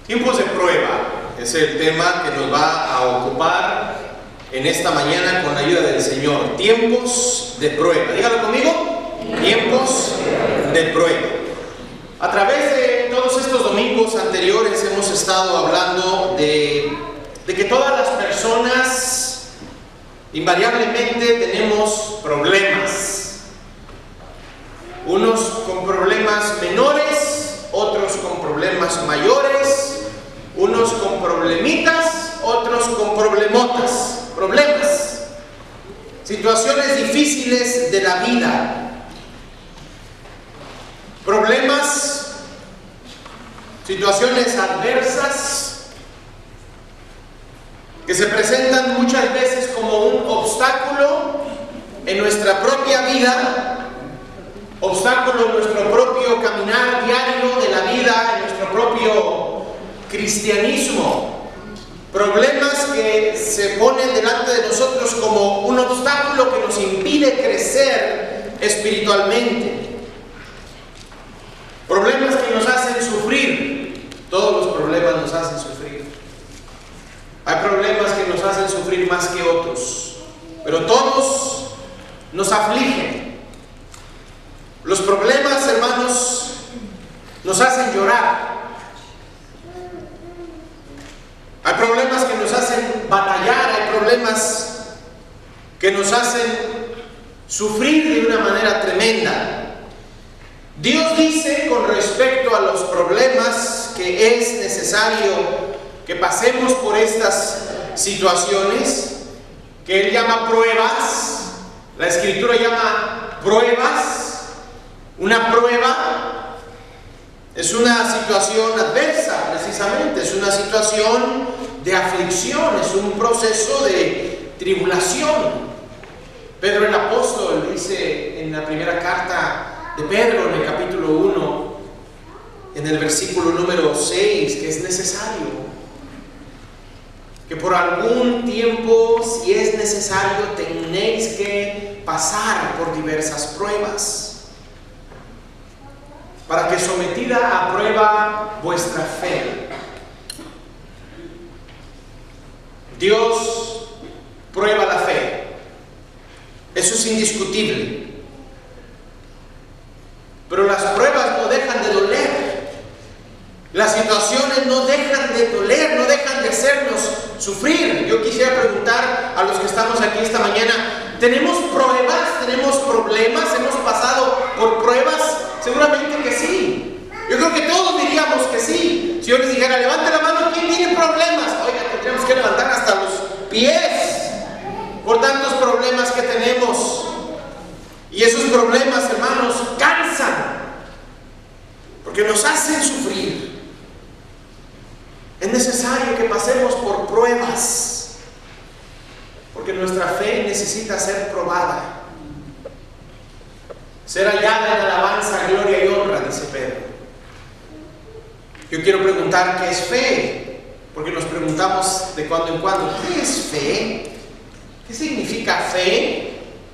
Tiempos de prueba es el tema que nos va a ocupar en esta mañana con la ayuda del Señor. Tiempos de prueba. Dígalo conmigo. Tiempos de prueba. A través de todos estos domingos anteriores hemos estado hablando de que todas las personas invariablemente tenemos problemas. Unos con problemas menores, otros con problemas mayores, unos con problemitas, otros con problemotas. Problemas, situaciones difíciles de la vida, problemas, situaciones adversas que se presentan muchas veces como un obstáculo en nuestra propia vida, obstáculo en nuestro propio caminar diario de la vida, en nuestro propio cristianismo. Problemas que se ponen delante de nosotros como un obstáculo que nos impide crecer espiritualmente. Problemas que nos hacen sufrir. Todos los problemas nos hacen sufrir. Hay problemas que nos hacen sufrir más que otros, pero todos nos afligen. Los problemas, hermanos, nos hacen llorar. Hay problemas que nos hacen batallar, hay problemas que nos hacen sufrir de una manera tremenda. Dios dice con respecto a los problemas que es necesario que pasemos por estas situaciones, que Él llama pruebas. La Escritura llama pruebas. Una prueba es una situación adversa, precisamente, es una situación de aflicción, es un proceso de tribulación. Pedro el apóstol dice en la primera carta de Pedro, en el capítulo 1, en el versículo número 6, que es necesario, que por algún tiempo, si es necesario, tenéis que pasar por diversas pruebas, para que sometida a prueba vuestra fe. Dios prueba la fe. Eso es indiscutible. Pero las pruebas no dejan de doler. Las situaciones no dejan de doler, no dejan de hacernos sufrir. Yo quisiera preguntar a los que estamos aquí esta mañana, ¿tenemos pruebas? ¿Tenemos problemas? ¿Hemos pasado por pruebas? Seguramente que sí. Yo creo que todos diríamos que sí. Si yo les dijera, levante la mano, ¿quién tiene problemas? Oiga, tendríamos que levantar hasta los pies por tantos problemas que tenemos. Y esos problemas, hermanos, cansan, porque nos hacen sufrir. Es necesario que pasemos por pruebas, porque nuestra fe necesita ser probada, ser hallada en alabanza, gloria y honra, dice Pedro. Yo quiero preguntar, ¿qué es fe? Porque nos preguntamos de cuando en cuando, ¿qué es fe? ¿Qué significa fe?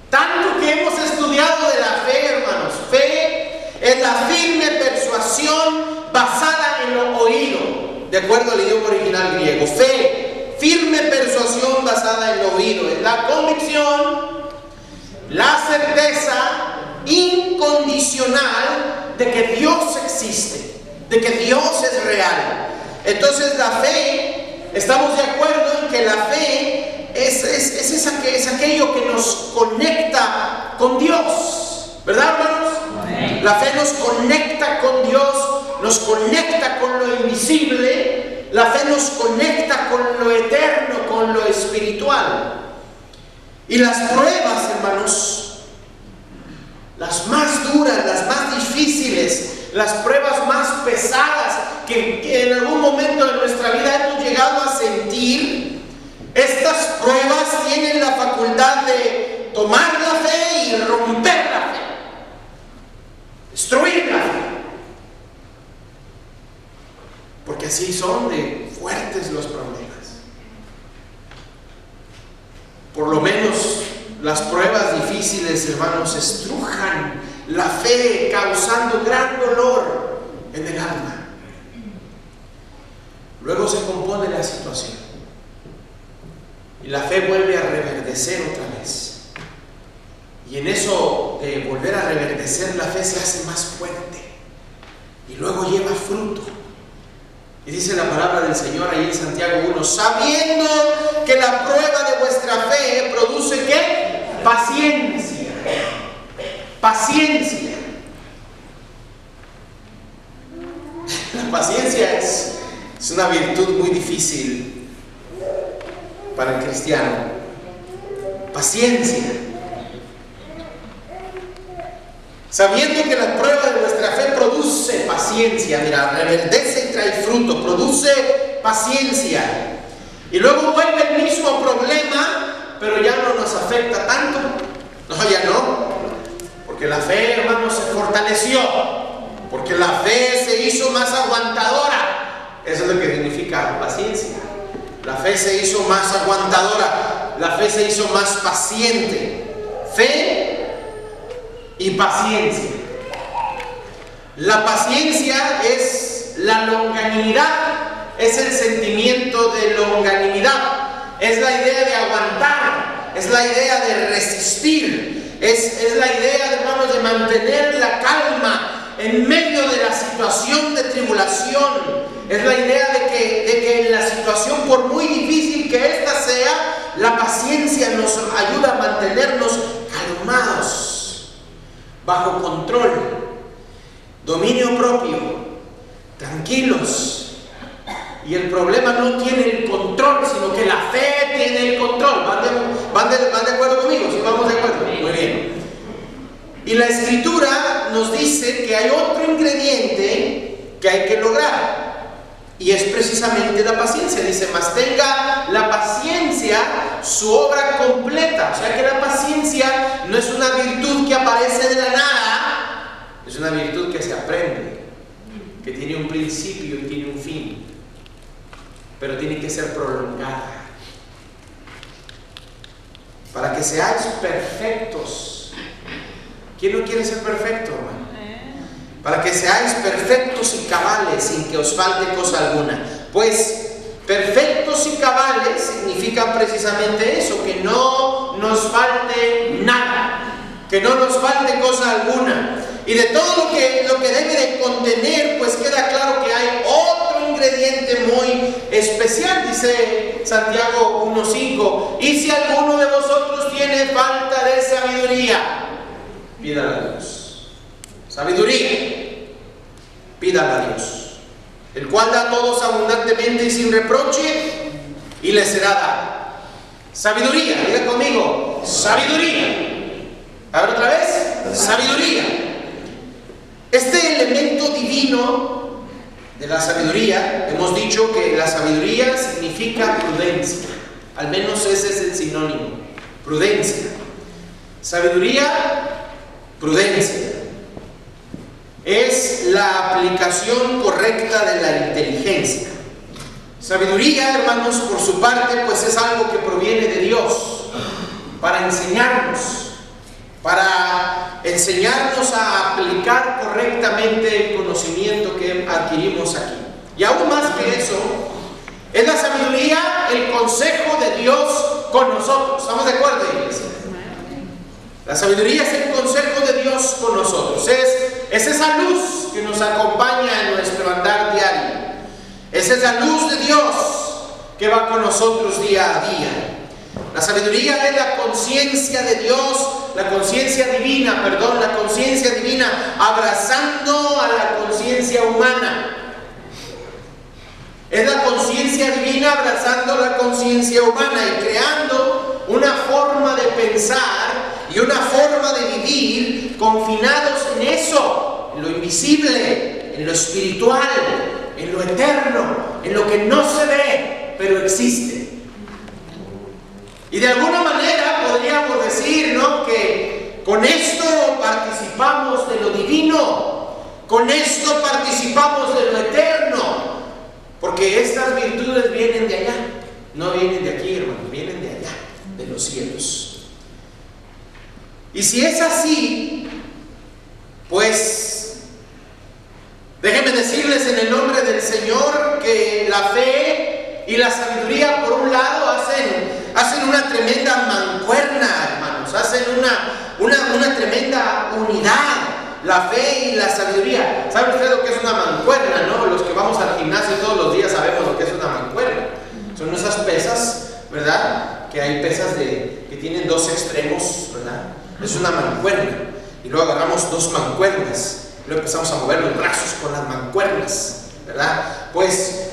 Tanto que hemos estudiado de la fe, hermanos. Fe es la firme persuasión basada en lo oído, de acuerdo al idioma original griego. Fe, firme persuasión basada en lo oído. Es la convicción, la certeza incondicional de que Dios existe, de que Dios es real. Entonces la fe, estamos de acuerdo en que la fe es aquello que nos conecta con Dios, ¿verdad, hermanos? Amén. La fe nos conecta con Dios, nos conecta con lo invisible, la fe nos conecta con lo eterno, con lo espiritual. Y las pruebas, hermanos, las más duras, las más difíciles, las pruebas más pesadas que en algún momento de nuestra vida hemos llegado a sentir, estas pruebas tienen la facultad de tomar la fe y romper la fe, destruir la fe, porque así son de fuertes los problemas. Por lo menos las pruebas difíciles, hermanos, estrujan la fe, causando gran dolor en el alma. luego se compone la situación y la fe vuelve a reverdecer otra vez. Y en eso de volver a reverdecer, la fe se hace más fuerte y luego lleva fruto. Y dice la palabra del Señor ahí en Santiago 1, sabiendo que la prueba de vuestra fe produce ¿qué? Paciencia. Paciencia. La paciencia es una virtud muy difícil para el cristiano. Paciencia. Sabiendo que la prueba de vuestra fe produce paciencia, mira, reverdece y trae fruto, produce paciencia. Y luego vuelve el mismo problema, pero ya no nos afecta tanto. No, ya no. Porque la fe, hermanos, se fortaleció. Porque la fe se hizo más aguantadora. Eso es lo que significa paciencia. La fe se hizo más aguantadora. La fe se hizo más paciente. Fe y paciencia. La paciencia es la longanimidad, es el sentimiento de longanimidad, es la idea de aguantar, es la idea de resistir, es la idea, hermanos, de mantener la calma en medio de la situación de tribulación. Es la idea de que en la situación, por muy difícil que ésta sea, la paciencia nos ayuda a mantenernos calmados, bajo control, dominio propio, tranquilos. Y el problema no tiene el control, sino que la fe tiene el control. ¿Van de acuerdo conmigo? ¿Sí vamos de acuerdo? Muy bien. Y la Escritura nos dice que hay otro ingrediente que hay que lograr, y es precisamente la paciencia. Dice, mas tenga la paciencia su obra completa. O sea que la paciencia no es una virtud que aparece de la nada, es una virtud que se aprende, que tiene un principio y tiene un fin, pero tiene que ser prolongada. Para que seáis perfectos. ¿Quién no quiere ser perfecto, hermano? Para que seáis perfectos y cabales, sin que os falte cosa alguna. Pues perfectos y cabales significa precisamente eso, que no nos falte nada, que no nos falte cosa alguna. Y de todo lo que debe de contener, pues queda claro que hay otro ingrediente muy especial. Dice Santiago 1:5, y si alguno de vosotros tiene falta de sabiduría, pídala a Dios. Sabiduría, pídala a Dios, el cual da a todos abundantemente y sin reproche, y le será dada. Sabiduría, diga conmigo, sabiduría. A ver otra vez, sabiduría. Este elemento divino de la sabiduría, hemos dicho que la sabiduría significa prudencia. Al menos ese es el sinónimo, prudencia. Sabiduría, prudencia. Es la aplicación correcta de la inteligencia. Sabiduría, hermanos, por su parte, pues es algo que proviene de Dios para enseñarnos a aplicar correctamente el conocimiento que adquirimos aquí. Y aún más que eso, es la sabiduría, el consejo de Dios con nosotros. ¿Estamos de acuerdo, iglesia? La sabiduría es el consejo de Dios con nosotros. Es esa luz que nos acompaña en nuestro andar diario. Es esa luz de Dios que va con nosotros día a día. La sabiduría es la conciencia de Dios, la conciencia divina abrazando a la conciencia humana. Es la conciencia divina abrazando la conciencia humana y creando una forma de pensar y una forma de vivir confinados en eso, en lo invisible, en lo espiritual, en lo eterno, en lo que no se ve, pero existe. Y de alguna manera podríamos decir, ¿no?, que con esto participamos de lo divino, con esto participamos de lo eterno, porque estas virtudes vienen de allá, no vienen de aquí, hermanos, vienen de allá, de los cielos. Y si es así, pues déjenme decirles en el nombre del Señor que la fe y la sabiduría, por un lado, hacen una tremenda mancuerna, hermanos, hacen una tremenda unidad. La fe y la sabiduría. ¿Sabe usted lo que es una mancuerna, no? Los que vamos al gimnasio todos los días sabemos lo que es una mancuerna. Son esas pesas, ¿verdad? Que hay pesas que tienen dos extremos, ¿verdad? Es una mancuerna. Y luego agarramos dos mancuernas. Y luego empezamos a mover los brazos con las mancuernas, ¿verdad? Pues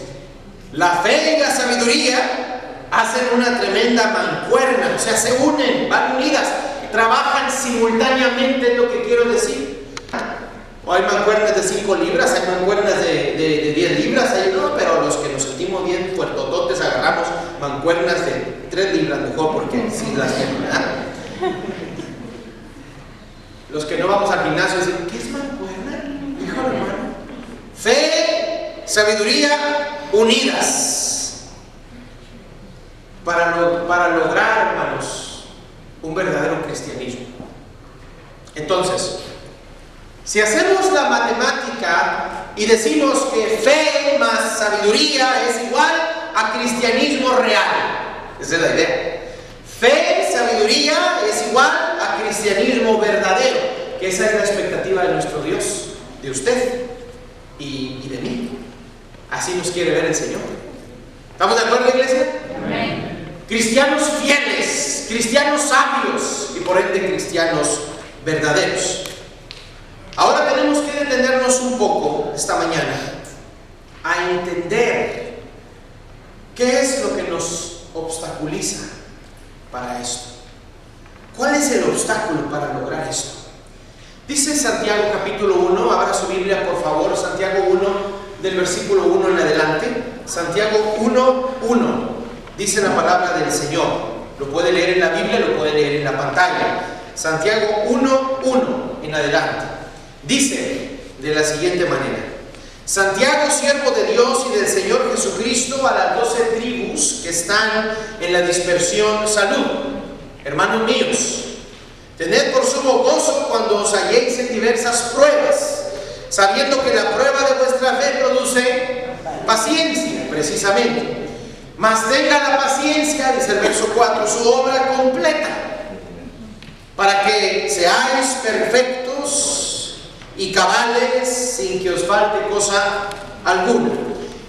la fe y la sabiduría hacen una tremenda mancuerna. O sea, se unen, van unidas, trabajan simultáneamente, es lo que quiero decir. O hay mancuernas de 5 libras, hay mancuernas de 10 libras, pero los que nos sentimos bien fuertototes agarramos mancuernas de 3 libras mejor, porque sí las tenemos, ¿verdad? Los que no vamos al gimnasio dicen, ¿qué es mancuerna? Hijo de hermano. Fe, sabiduría, unidas para lograr, hermanos, un verdadero cristianismo. Entonces, si hacemos la matemática y decimos que fe más sabiduría es igual a cristianismo real, esa es la idea. Fe, sabiduría es igual a cristianismo verdadero, que esa es la expectativa de nuestro Dios, de usted y de mí. Así nos quiere ver el Señor. ¿Estamos de acuerdo, iglesia? Amén. Cristianos fieles, cristianos sabios y por ende cristianos verdaderos. Ahora tenemos que detenernos un poco esta mañana a entender qué es lo que nos obstaculiza para esto. ¿Cuál es el obstáculo para lograr esto? Dice Santiago capítulo 1, abra su Biblia por favor, Santiago 1 del versículo 1 en adelante. Santiago 1:1 dice la palabra del Señor. Lo puede leer en la Biblia, lo puede leer en la pantalla. Santiago 1:1 en adelante. Dice de la siguiente manera: Santiago, siervo de Dios y del Señor Jesucristo, a las 12 tribus que están en la dispersión, salud. Hermanos míos, tened por sumo gozo cuando os halléis en diversas pruebas, sabiendo que la prueba de vuestra fe produce paciencia, precisamente. Mas tenga la paciencia, dice el verso 4, su obra completa, para que seáis perfectos y cabales, sin que os falte cosa alguna.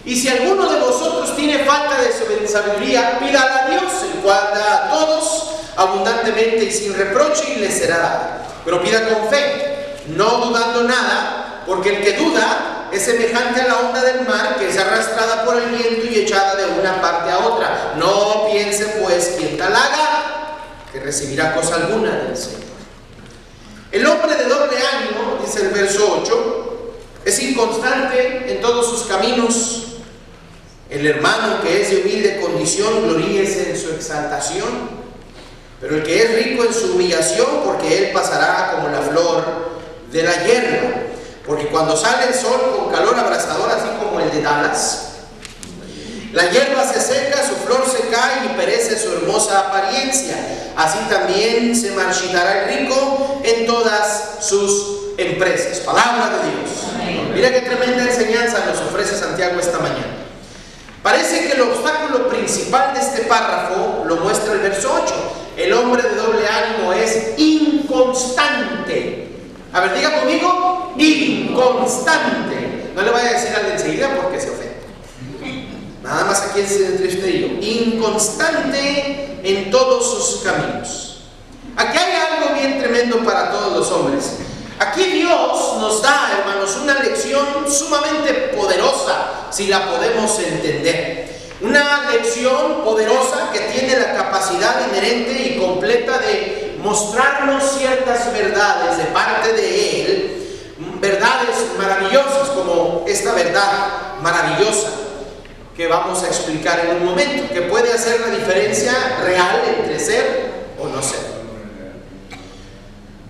Y si alguno de vosotros tiene falta de sabiduría, pídala a Dios, el cual da a todos abundantemente y sin reproche, y le será dada. Pero pida con fe, no dudando nada, porque el que duda es semejante a la onda del mar, que es arrastrada por el viento y echada de una parte a otra. No piense pues quien tal haga, que recibirá cosa alguna del Señor. El hombre de doble ánimo, dice el verso 8, es inconstante en todos sus caminos. El hermano que es de humilde condición, gloríese en su exaltación. Pero el que es rico en su humillación, porque él pasará como la flor de la hierba. Porque cuando sale el sol con calor abrasador, así como el de Dallas, la hierba se seca, su flor se cae y perece su hermosa apariencia. Así también se marchitará el rico en todas sus empresas. Palabra de Dios. Amén. Mira qué tremenda enseñanza nos ofrece Santiago esta mañana. Parece que el obstáculo principal de este párrafo lo muestra el verso 8. El hombre de doble ánimo es inconstante. A ver, diga conmigo, inconstante. No le vaya a decir al de enseguida porque se ofende. Nada más aquí entre usted y yo. Inconstante en todos sus caminos. Aquí hay algo bien tremendo para todos los hombres. Aquí Dios nos da, hermanos, una lección sumamente poderosa, si la podemos entender. Una lección poderosa que tiene la capacidad inherente y completa de mostrarnos ciertas verdades de parte de Él, verdades maravillosas, como esta verdad maravillosa que vamos a explicar en un momento, que puede hacer la diferencia real entre ser o no ser.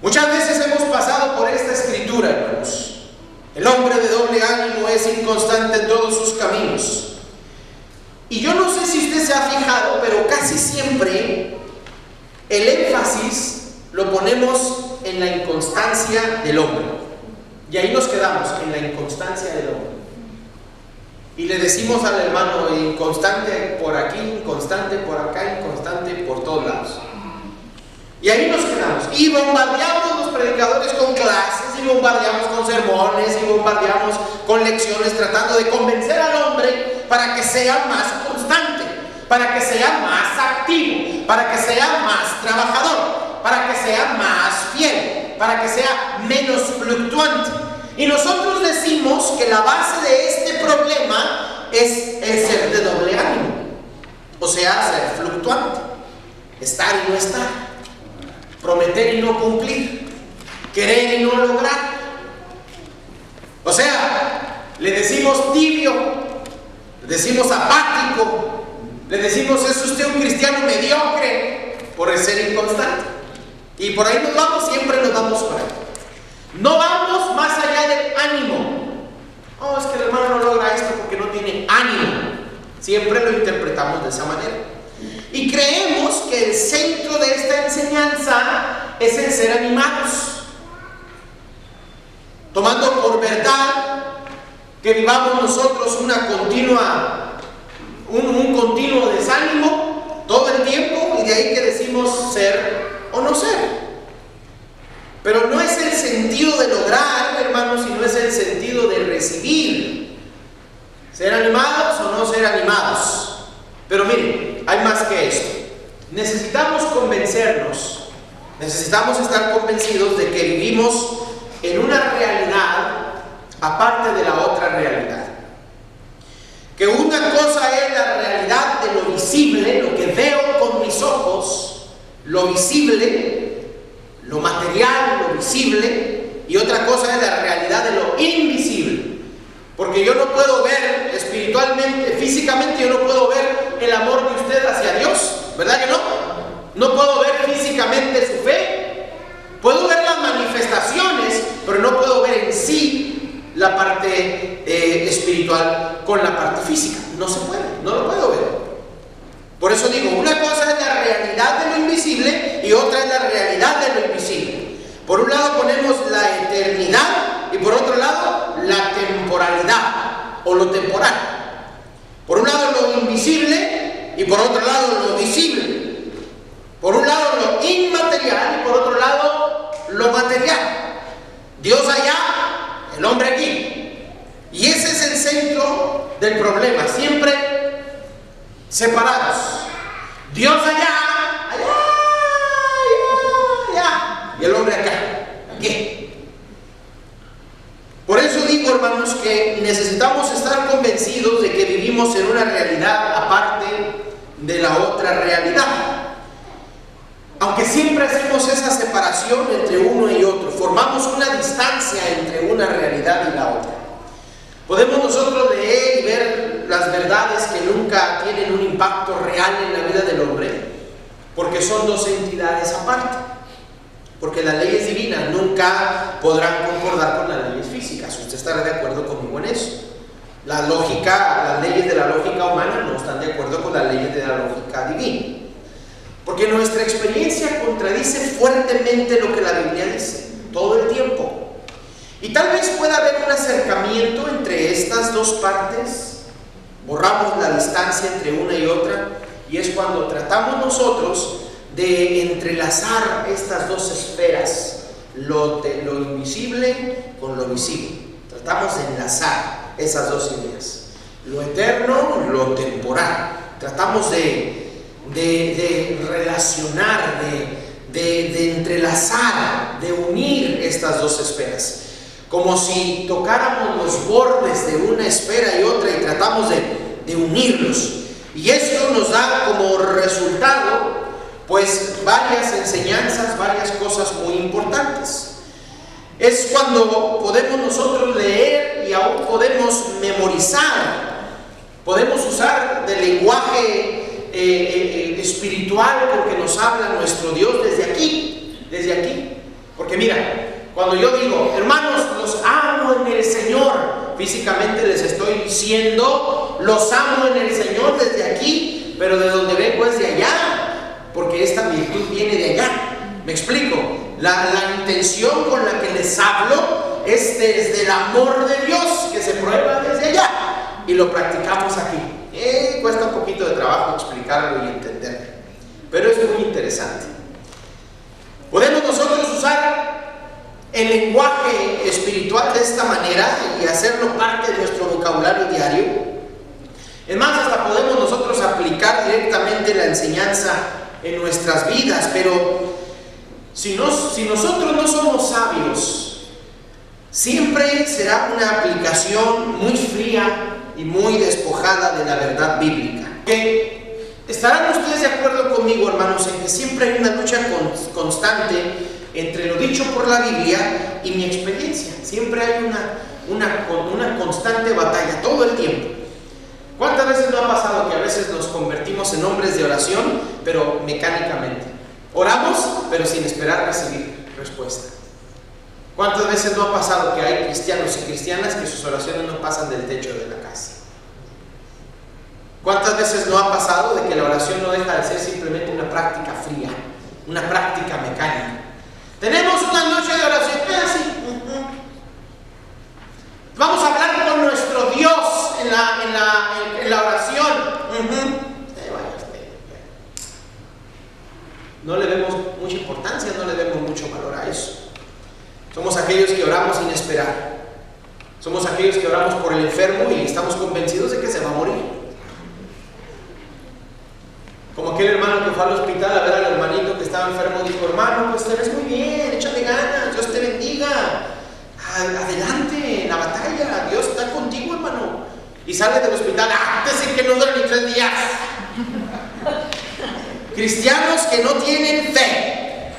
Muchas veces hemos pasado por esta escritura, hermanos. El hombre de doble ánimo es inconstante en todos sus caminos. Y yo no sé si usted se ha fijado, pero casi siempre el énfasis lo ponemos en la inconstancia del hombre. Y ahí nos quedamos, en la inconstancia del hombre. y le decimos al hermano inconstante por aquí, inconstante por acá, inconstante por todos lados. Y ahí nos quedamos. Y bombardeamos los predicadores con clases, y bombardeamos con sermones, y bombardeamos con lecciones, tratando de convencer al hombre para que sea más constante, para que sea más activo, para que sea más trabajador, para que sea más fiel, para que sea menos fluctuante. Y nosotros decimos que la base de este problema es el ser de doble ánimo, o sea, ser fluctuante, estar y no estar, prometer y no cumplir, querer y no lograr. O sea, le decimos tibio, le decimos apático, le decimos es usted un cristiano mediocre por el ser inconstante. Y por ahí nos vamos, siempre nos vamos por ahí. No vamos más allá del ánimo. Oh, es que el hermano no logra esto porque no tiene ánimo. Siempre lo interpretamos de esa manera. Y creemos que el centro de esta enseñanza es el ser animados, tomando por verdad que vivamos nosotros un continuo desánimo todo el tiempo, y de ahí que decimos ser o no ser. Pero no es el sentido de lograr, hermanos, sino es el sentido de recibir. Ser animados o no ser animados. Pero miren, hay más que esto. Necesitamos convencernos, necesitamos estar convencidos de que vivimos en una realidad aparte de la otra realidad. Que una cosa es la realidad de lo visible, lo que veo con mis ojos, lo visible, lo material, lo visible, y otra cosa es la realidad de lo invisible. Porque yo no puedo ver espiritualmente, físicamente, yo no puedo ver el amor de usted hacia Dios, ¿verdad que no? No puedo ver físicamente su fe. Puedo ver las manifestaciones, pero no puedo ver en sí la parte espiritual con la parte física. No se puede, no lo puedo ver. Por eso digo, una cosa es la realidad de lo invisible y otra es la realidad de lo invisible. Por un lado ponemos la eternidad y por otro lado la temporalidad o lo temporal. Por un lado lo invisible y por otro lado lo visible. Por un lado lo inmaterial y por otro lado lo material. Dios allá, el hombre aquí. Y ese es el centro del problema, siempre separados. Dios allá, y el hombre acá, aquí. Por eso digo, hermanos, que necesitamos estar convencidos de que vivimos en una realidad aparte de la otra realidad. Aunque siempre hacemos esa separación entre uno y otro, formamos una distancia entre una realidad y la otra. Podemos nosotros leer y ver las verdades que nunca tienen un impacto real en la vida del hombre, porque son dos entidades aparte. Porque las leyes divinas nunca podrán concordar con las leyes físicas. Usted estará de acuerdo conmigo en eso. Las leyes de la lógica humana no están de acuerdo con las leyes de la lógica divina. Porque nuestra experiencia contradice fuertemente lo que la Biblia dice, todo el tiempo. Y tal vez pueda haber un acercamiento entre estas dos partes. Borramos la distancia entre una y otra, y es cuando tratamos nosotros de entrelazar estas dos esferas, lo invisible con lo visible. Tratamos de enlazar esas dos ideas, lo eterno, lo temporal. Tratamos de relacionar, de entrelazar, de unir estas dos esferas, como si tocáramos los bordes de una esfera y otra y tratamos de unirlos. Y esto nos da como resultado pues varias enseñanzas, varias cosas muy importantes. Es cuando podemos nosotros leer y aún podemos memorizar, podemos usar del lenguaje espiritual porque nos habla nuestro Dios desde aquí. Porque mira, cuando yo digo, hermanos, los amo en el Señor, físicamente les estoy diciendo, los amo en el Señor desde aquí, pero de donde vengo es de allá, porque esta virtud viene de allá. ¿Me explico? La intención con la que les hablo es desde el amor de Dios, que se prueba desde allá. y lo practicamos aquí. Cuesta un poquito de trabajo explicarlo y entenderlo, pero es muy interesante. Podemos nosotros usar el lenguaje espiritual de esta manera y hacerlo parte de nuestro vocabulario diario. Es más, hasta podemos nosotros aplicar directamente la enseñanza en nuestras vidas, pero si nosotros no somos sabios, siempre será una aplicación muy fría y muy despojada de la verdad bíblica. ¿Estarán ustedes de acuerdo conmigo, hermanos, en que siempre hay una lucha constante entre lo dicho por la Biblia y mi experiencia? Siempre hay una constante batalla, todo el tiempo. ¿Cuántas veces no ha pasado que a veces nos convertimos en hombres de oración, pero mecánicamente? Oramos, pero sin esperar recibir respuesta. ¿Cuántas veces no ha pasado que hay cristianos y cristianas que sus oraciones no pasan del techo de la casa? ¿Cuántas veces no ha pasado de que la oración no deja de ser simplemente una práctica fría, una práctica mecánica? Tenemos una noche de oración, sí. Vamos a hablar con nuestro Dios en la oración. No le vemos mucha importancia, no le vemos mucho valor a eso. Somos aquellos que oramos sin esperar. Somos aquellos que oramos por el enfermo y estamos convencidos de que se va a morir. Como aquel hermano que fue al hospital a ver al hermanito que estaba enfermo, dijo: hermano, pues te ves muy bien, échale ganas, Dios te bendiga, adelante en la batalla, Dios está contigo, hermano. Y sale del hospital, dicen que no duran ni 3 días. Cristianos que no tienen fe.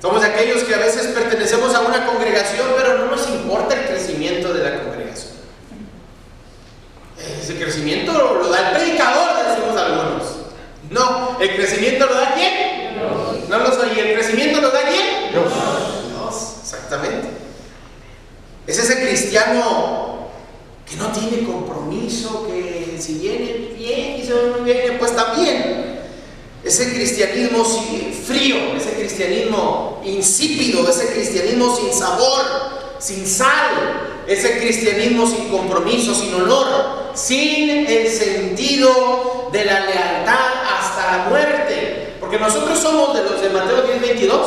Somos aquellos que a veces pertenecemos a una congregación, pero no nos importa el crecimiento de la congregación. Ese crecimiento lo da el predicador, decimos algunos. No, ¿el crecimiento lo da quién? Dios. No lo soy. ¿Y el crecimiento lo da quién? Dios. Dios, exactamente. Es ese cristiano que no tiene compromiso, que si viene bien y si no viene, pues también. Ese cristianismo frío, ese cristianismo insípido, ese cristianismo sin sabor, sin sal, ese cristianismo sin compromiso, sin honor, sin el sentido de la lealtad hasta la muerte. Porque nosotros somos de los de Mateo 10:22,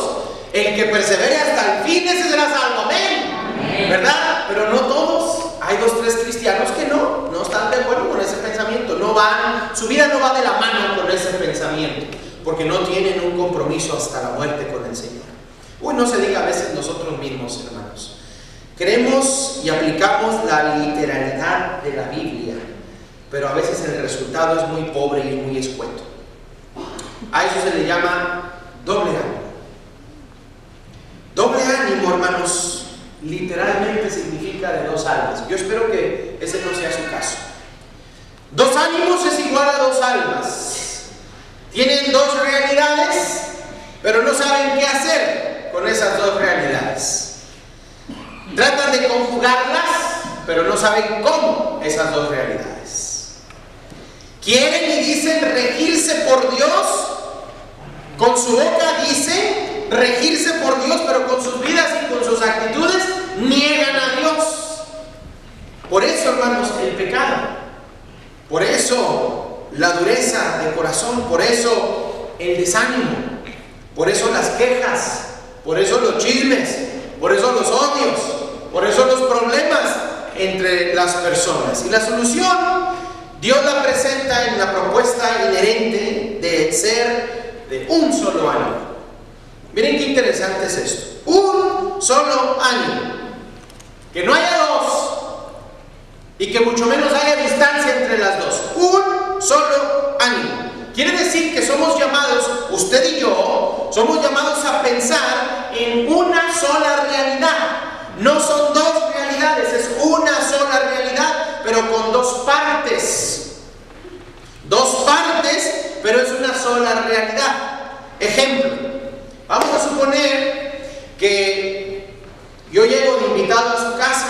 el que persevere hasta el fin, ese será salvo. Amén. ¿Verdad? Pero no todos. Hay 2 o 3 cristianos que no están de acuerdo con ese pensamiento. Su vida no va de la mano con ese pensamiento, porque no tienen un compromiso hasta la muerte con el Señor. No se diga a veces nosotros mismos, hermanos. Creemos y aplicamos la literalidad de la Biblia, pero a veces el resultado es muy pobre y muy escueto. A eso se le llama doble ánimo. Doble ánimo, hermanos, literalmente significa de 2 almas. Yo espero que ese no sea su caso. 2 ánimos es igual a 2 almas. Tienen 2 realidades, pero no saben qué hacer con esas 2 realidades. Tratan de conjugarlas, pero no saben cómo esas 2 realidades. Quieren y dicen regirse por Dios. Con su boca dicen regirse por Dios, pero con sus vidas y con sus actitudes niegan a Dios. Por eso, hermanos, el pecado. Por eso la dureza de corazón. Por eso el desánimo. Por eso las quejas. Por eso los chismes. Por eso los odios. Por eso los problemas entre las personas. Y la solución, Dios la presenta en la propuesta inherente de ser de un solo ánimo. Miren qué interesante es esto. Un solo ánimo. Que no haya 2 y que mucho menos haya distancia entre las 2. Un solo ánimo. Quiere decir que somos llamados, usted y yo, somos llamados a pensar en una sola realidad. No son 2 realidades, es una sola realidad, pero con 2 partes. 2 partes, pero es una sola realidad. Ejemplo, vamos a suponer que yo llego de invitado a su casa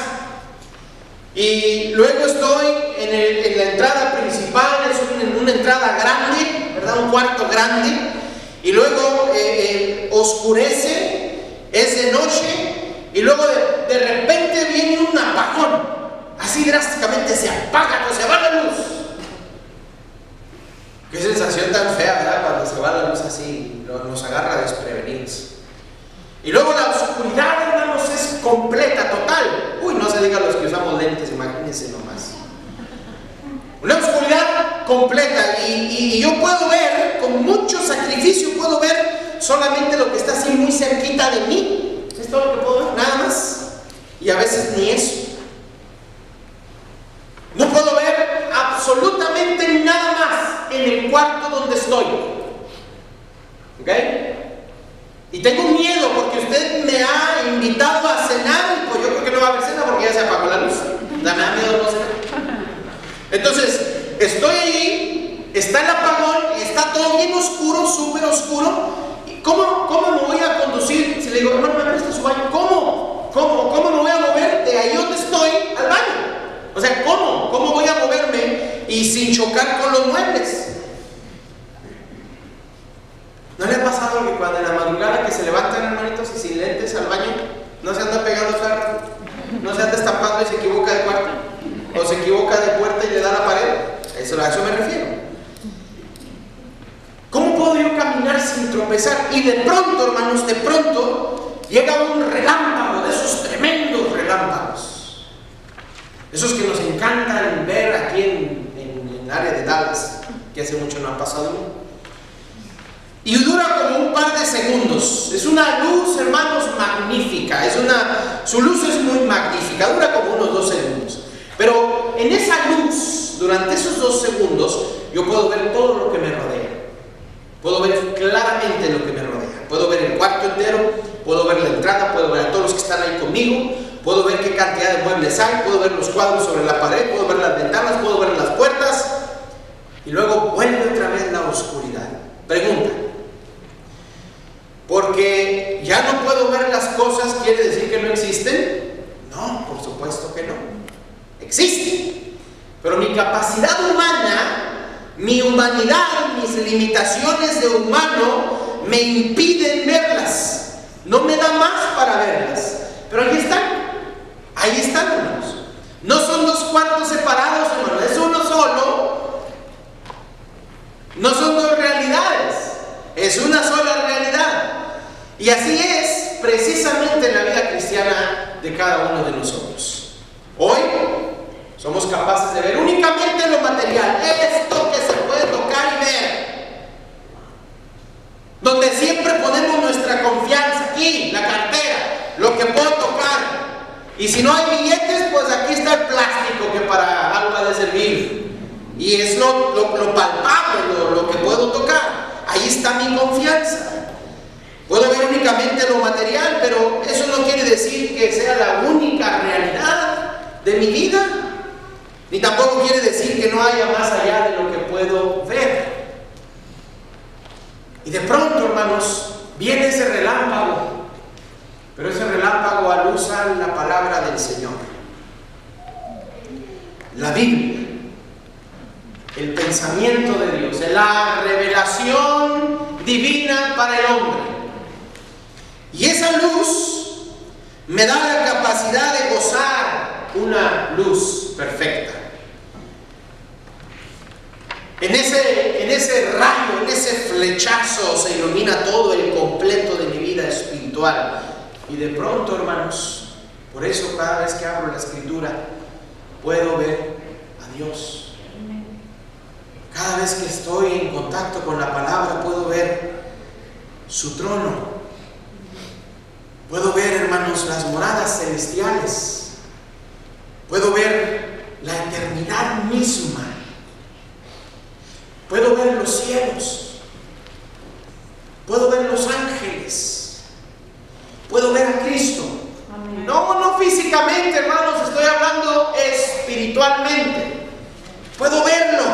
y luego estoy en la entrada principal, es una entrada grande, ¿verdad? Un cuarto grande, y luego oscurece, es de noche, y luego de repente viene un apagón. así drásticamente se apaga o se va la luz. Qué sensación tan fea, ¿verdad? Cuando se va la luz así, nos agarra desprevenidos. Y luego la oscuridad, hermanos, es completa, total. Uy, no se diga los que usamos lentes, imagínense nomás. Una oscuridad completa, y yo puedo ver, con mucho sacrificio, puedo ver solamente lo que está así muy cerquita de mí. Es todo lo que puedo ver, nada más. Y a veces ni eso. No puedo ver absolutamente nada más en el cuarto donde estoy. ¿Ok? Y tengo miedo porque usted me ha invitado a cenar, y pues yo creo que no va a haber cena porque ya se apagó la luz. Me da miedo no cenar. Entonces, estoy ahí, está el apagón, está todo bien oscuro, súper oscuro. ¿Cómo me voy a conducir? Si le digo, hermano, ¿me presta su baño? ¿Cómo me voy a mover de ahí donde estoy al baño? O sea, ¿cómo voy a moverme y sin chocar con los muebles? ¿No le ha pasado que cuando en la madrugada que se levantan, hermanitos, y sin lentes al baño, no se anda pegando ferro, no se anda estampando y se equivoca de cuarto, o se equivoca de puerta y le da la pared? A eso me refiero. ¿Cómo puedo yo caminar sin tropezar? Y de pronto, hermanos, llega un relámpago, de esos tremendos relámpagos, esos que nos encantan ver aquí en el área de Dallas, que hace mucho no ha pasado. Y dura como un par de segundos. Es una luz, hermanos, magnífica. Su luz es muy magnífica. Dura como unos 2 segundos. Pero en esa luz, durante esos 2 segundos, yo puedo ver todo lo que me rodea. Puedo ver claramente lo que me rodea. Puedo ver el cuarto entero, puedo ver la entrada, puedo ver a todos los que están ahí conmigo, puedo ver qué cantidad de muebles hay, puedo ver los cuadros sobre la pared, puedo ver las ventanas, puedo ver las puertas. Y luego vuelve otra vez la oscuridad. Pregunta: ¿porque ya no puedo ver las cosas quiere decir que no existen? No, por supuesto que no. Existen. Pero mi capacidad humana, mi humanidad, mis limitaciones de humano me impiden verlas. No me da más para verlas. Pero ahí están. Ahí están, hermanos. No son 2 cuartos separados, hermanos. Es uno solo. No son 2 realidades. Es una sola realidad. Y así es precisamente en la vida cristiana de cada uno de nosotros. Hoy somos capaces de ver únicamente lo material, esto que se puede tocar y ver, donde siempre ponemos nuestra confianza. Aquí, la cartera, lo que puedo tocar. Y si no hay billetes, pues aquí está el plástico que para algo ha de servir. Y es lo palpable, lo que puedo tocar. Ahí está mi confianza. Puedo ver únicamente lo material, pero eso no quiere decir que sea la única realidad de mi vida. Ni tampoco quiere decir que no haya más allá de lo que puedo ver. Y de pronto, hermanos, viene ese relámpago. Pero ese relámpago alusa la palabra del Señor. La Biblia. El pensamiento de Dios. La revelación divina para el hombre. Y esa luz me da la capacidad de gozar una luz perfecta. En ese rayo, en ese flechazo se ilumina todo el completo de mi vida espiritual. Y de pronto, hermanos, por eso cada vez que abro la Escritura puedo ver a Dios. Cada vez que estoy en contacto con la palabra puedo ver su trono. Puedo ver, hermanos, las moradas celestiales. Puedo ver la eternidad misma. Puedo ver los cielos. Puedo ver los ángeles. Puedo ver a Cristo. Amén. No físicamente, hermanos, estoy hablando espiritualmente. Puedo verlo.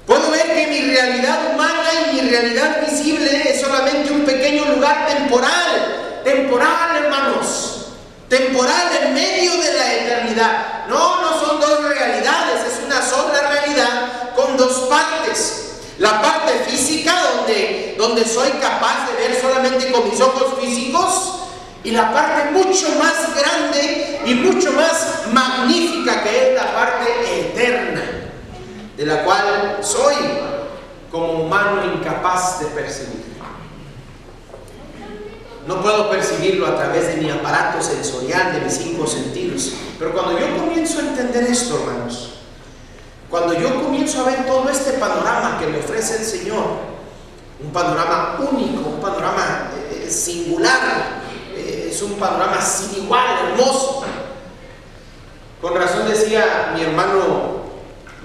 Puedo ver que mi realidad humana y mi realidad visible es solamente un pequeño lugar temporal. Temporal, hermanos. Temporal en medio de la eternidad. No son 2 realidades, es una sola realidad con 2 partes. La parte física, donde soy capaz de ver solamente con mis ojos físicos, y la parte mucho más grande y mucho más magnífica, que es la parte eterna, de la cual soy como humano incapaz de percibir. No puedo percibirlo a través de mi aparato sensorial, de mis 5 sentidos. Pero cuando yo comienzo a entender esto, hermanos, cuando yo comienzo a ver todo este panorama que me ofrece el Señor, un panorama único, un panorama singular, es un panorama sin igual, hermoso. Con razón decía mi hermano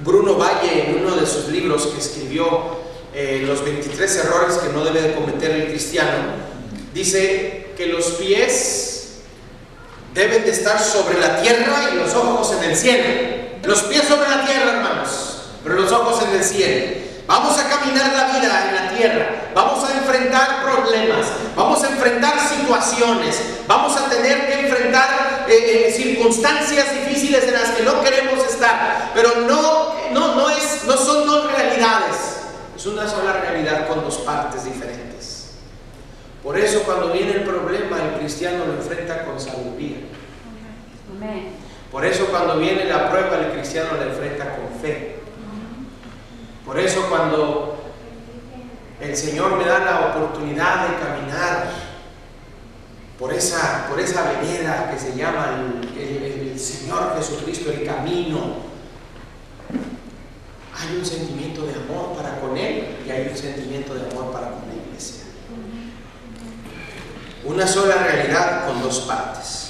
Bruno Valle en uno de sus libros que escribió, los 23 errores que no debe de cometer el cristiano. Dice que los pies deben de estar sobre la tierra y los ojos en el cielo. Los pies sobre la tierra, hermanos, pero los ojos en el cielo. Vamos a caminar la vida en la tierra, vamos a enfrentar problemas, vamos a enfrentar situaciones, vamos a tener que enfrentar circunstancias difíciles en las que no queremos estar, pero no son 2 realidades, es una sola realidad con 2 partes diferentes. Por eso cuando viene el problema, el cristiano lo enfrenta con sabiduría. Por eso cuando viene la prueba, el cristiano la enfrenta con fe. Por eso cuando el Señor me da la oportunidad de caminar por esa vereda que se llama el Señor Jesucristo, el camino, hay un sentimiento de amor para con Él y hay un sentimiento de amor para con la iglesia. Una sola realidad con 2 partes.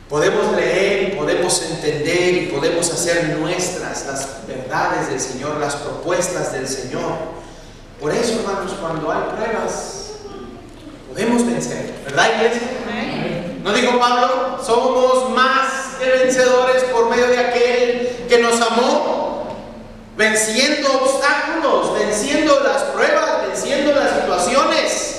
Podemos leer y podemos entender y podemos hacer nuestras las verdades del Señor, las propuestas del Señor. Por eso, hermanos, cuando hay pruebas, podemos vencer, ¿verdad, iglesia? ¿No dijo Pablo? Somos más que vencedores por medio de aquel que nos amó, venciendo obstáculos, venciendo las pruebas, venciendo las situaciones.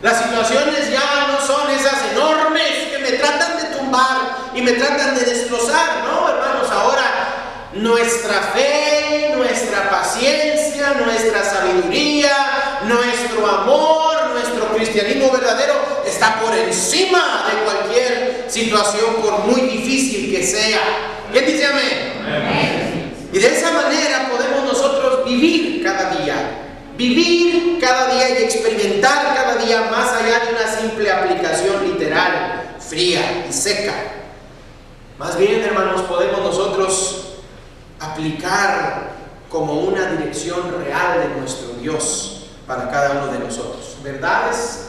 Las situaciones ya no son esas enormes que me tratan de tumbar y me tratan de destrozar, ¿no, hermanos? Ahora nuestra fe, nuestra paciencia, nuestra sabiduría, nuestro amor, nuestro cristianismo verdadero está por encima de cualquier situación, por muy difícil que sea. ¿Quién dice amén? Amén. Y de esa manera podemos nosotros vivir cada día y experimentar cada día más allá de una simple aplicación literal, fría y seca. Más bien, hermanos, podemos nosotros aplicar como una dirección real de nuestro Dios para cada uno de nosotros. Verdades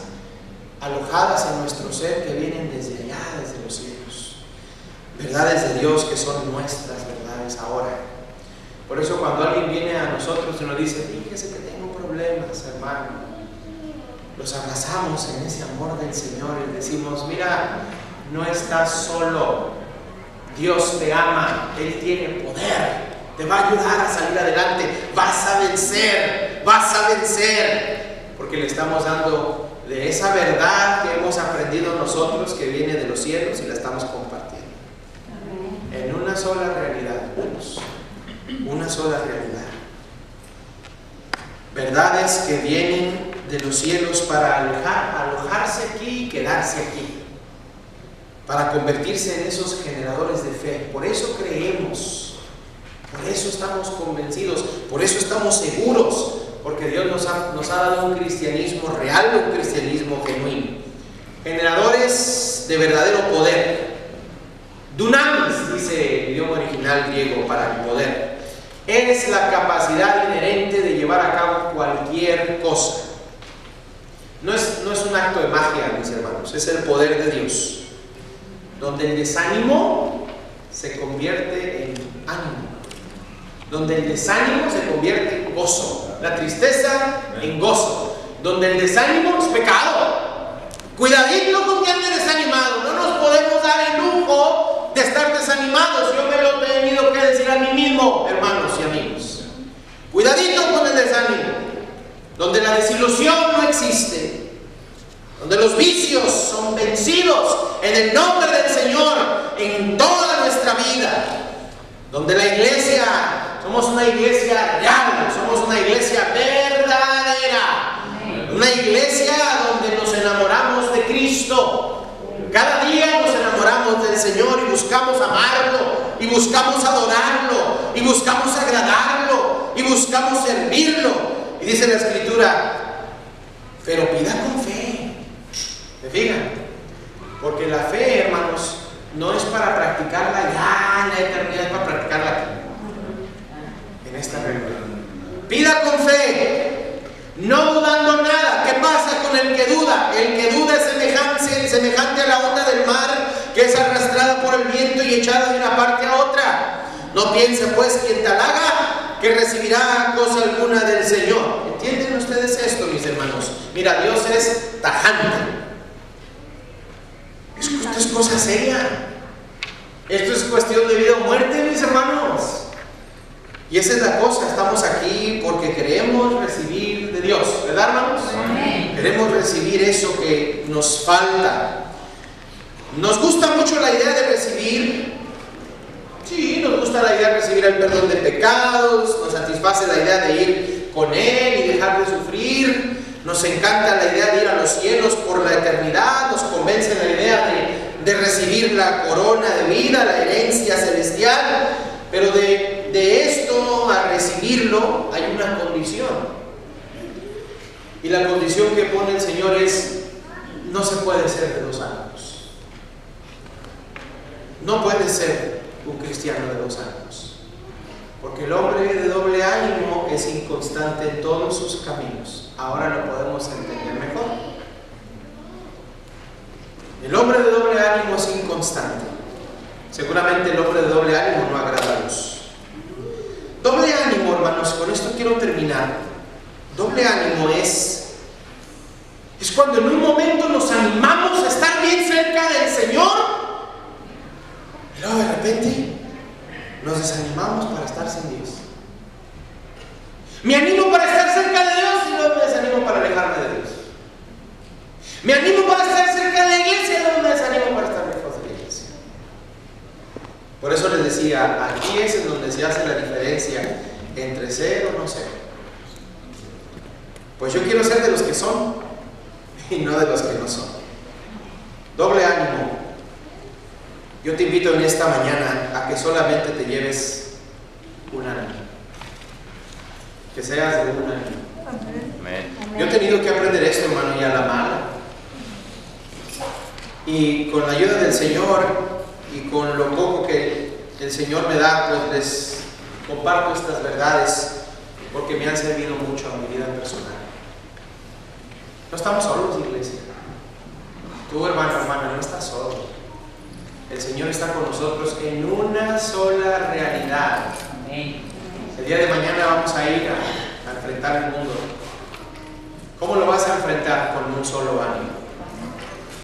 alojadas en nuestro ser que vienen desde allá, desde los cielos. Verdades de Dios que son nuestras verdades ahora. Por eso cuando alguien viene a nosotros y nos dice, fíjese que tengo problemas, hermano, los abrazamos en ese amor del Señor y decimos, mira, no estás solo, Dios te ama, Él tiene poder, te va a ayudar a salir adelante, vas a vencer, porque le estamos dando de esa verdad que hemos aprendido nosotros, que viene de los cielos, y la estamos compartiendo. En una sola realidad, hermanos. Una sola realidad. Verdades que vienen de los cielos para alojarse aquí y quedarse aquí, para convertirse en esos generadores de fe. Por eso creemos, por eso estamos convencidos, por eso estamos seguros, porque Dios nos ha dado un cristianismo real, un cristianismo genuino. Generadores de verdadero poder. Dunamis, dice el idioma original griego para el poder. Es la capacidad inherente de llevar a cabo cualquier cosa. No es un acto de magia, mis hermanos, es el poder de Dios. Donde el desánimo se convierte en ánimo. Donde el desánimo se convierte en gozo. La tristeza en gozo. Donde el desánimo es pecado. Cuidadito con que ande desanimado. No nos podemos dar el lujo de estar desanimados. Yo me lo he tenido que decir a mí mismo, hermanos y amigos. Cuidadito con el desánimo. Donde la desilusión no existe. Donde los vicios son vencidos en el nombre del Señor en toda nuestra vida. Donde la iglesia, somos una iglesia real, somos una iglesia verdadera. Una iglesia donde nos enamoramos de Cristo. Cada día nos enamoramos del Señor y buscamos amarlo, y buscamos adorarlo, y buscamos agradarlo, y buscamos servirlo. Y dice la Escritura, pero pida con fe. ¿Me fijan? Porque la fe, hermanos, no es para practicarla ya en la eternidad, es para practicarla aquí, en esta realidad. Pida con fe, no dudando nada. ¿Qué pasa con el que duda? El que duda es semejante a la onda del mar, que es arrastrada por el viento y echada de una parte a otra. No piense pues quien te halaga que recibirá cosa alguna del Señor. ¿Entienden ustedes esto, mis hermanos? Mira, Dios es tajante. Esto es cosa seria. Esto es cuestión de vida o muerte, mis hermanos. Y esa es la cosa. Estamos aquí porque queremos recibir de Dios, ¿verdad, hermanos? Amén. Queremos recibir eso que nos falta. Nos gusta mucho la idea de recibir. Sí, nos gusta la idea de recibir el perdón de pecados. Nos satisface la idea de ir con Él y dejar de sufrir. Nos encanta la idea de ir a los cielos por la eternidad. Nos convence la idea de recibir la corona de vida, la herencia celestial. Pero de esto a recibirlo hay una condición. Y la condición que pone el Señor es: no se puede ser de dos ánimos. No puede ser un cristiano de dos ánimos. Porque el hombre de doble ánimo es inconstante en todos sus caminos. Ahora lo podemos entender mejor. El hombre de doble ánimo es inconstante. Seguramente el hombre de doble ánimo no agrada a Dios. Doble ánimo, hermanos, con esto quiero terminar. Doble ánimo es cuando en un momento nos animamos a estar bien cerca del Señor, y luego de repente nos desanimamos para estar sin Dios. Me animo para estar cerca de Dios y luego me desanimo para alejarme de Dios. Me animo para estar cerca de la iglesia y luego me desanimo para estar lejos de la iglesia. Por eso les decía, aquí es en donde se hace la diferencia entre ser o no ser. Pues yo quiero ser de los que son y no de los que no son. Doble ánimo. Yo te invito en esta mañana a que solamente te lleves un ánimo. Que seas de un ánimo. Amén. Yo he tenido que aprender esto, hermano, y a la mala. Y con la ayuda del Señor y con lo poco que el Señor me da, pues les comparto estas verdades porque me han servido mucho a mi vida personal. No estamos solos, iglesia. Tú, hermano, hermana, no estás solo. El Señor está con nosotros en una sola realidad. El día de mañana vamos a ir a enfrentar el mundo. ¿Cómo lo vas a enfrentar? Con un solo ánimo.